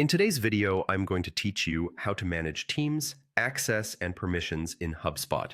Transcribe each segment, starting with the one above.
In today's video, I'm going to teach you how to manage teams, access, and permissions in HubSpot.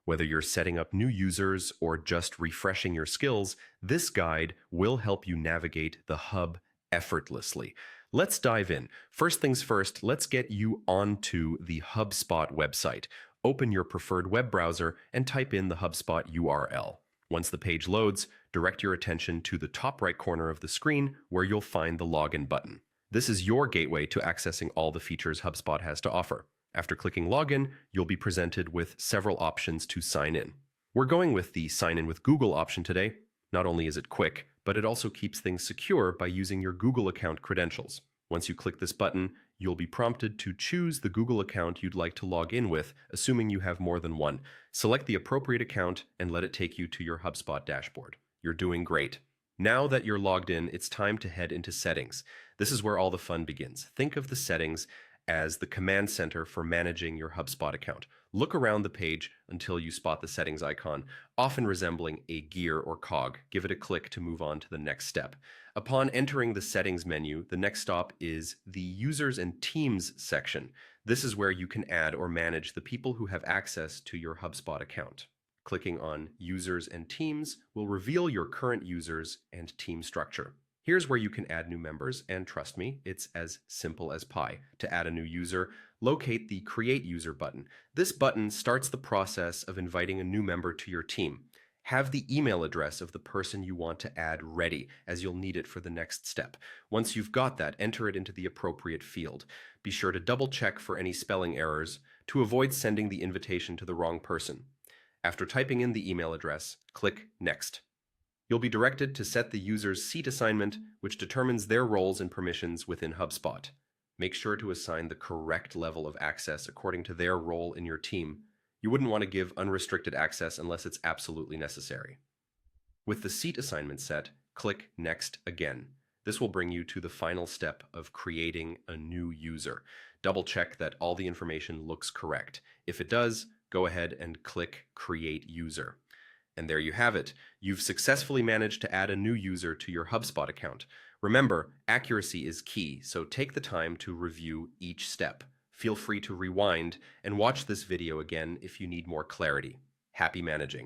Whether you're setting up new users or just refreshing your skills, this guide will help you navigate the hub effortlessly. Let's dive in. First things first, let's get you onto the HubSpot website. Open your preferred web browser and type in the HubSpot URL. Once the page loads, direct your attention to the top right corner of the screen where you'll find the login button. This is your gateway to accessing all the features HubSpot has to offer. After clicking Login, you'll be presented with several options to sign in. We're going with the Sign in with Google option today. Not only is it quick, but it also keeps things secure by using your Google account credentials. Once you click this button, you'll be prompted to choose the Google account you'd like to log in with, assuming you have more than one. Select the appropriate account and let it take you to your HubSpot dashboard. You're doing great. Now that you're logged in, it's time to head into Settings. This is where all the fun begins. Think of the settings as the command center for managing your HubSpot account. Look around the page until you spot the settings icon, often resembling a gear or cog. Give it a click to move on to the next step. Upon entering the settings menu, the next stop is the Users and Teams section. This is where you can add or manage the people who have access to your HubSpot account. Clicking on Users and Teams will reveal your current users and team structure. Here's where you can add new members, and trust me, it's as simple as pie. To add a new user, locate the Create User button. This button starts the process of inviting a new member to your team. Have the email address of the person you want to add ready, as you'll need it for the next step. Once you've got that, enter it into the appropriate field. Be sure to double check for any spelling errors to avoid sending the invitation to the wrong person. After typing in the email address, click Next. You'll be directed to set the user's seat assignment, which determines their roles and permissions within HubSpot. Make sure to assign the correct level of access according to their role in your team. You wouldn't want to give unrestricted access unless it's absolutely necessary. With the seat assignment set, click Next again. This will bring you to the final step of creating a new user. Double check that all the information looks correct. If it does, go ahead and click Create User. And there you have it. You've successfully managed to add a new user to your HubSpot account. Remember, accuracy is key, so take the time to review each step. Feel free to rewind and watch this video again if you need more clarity. Happy managing.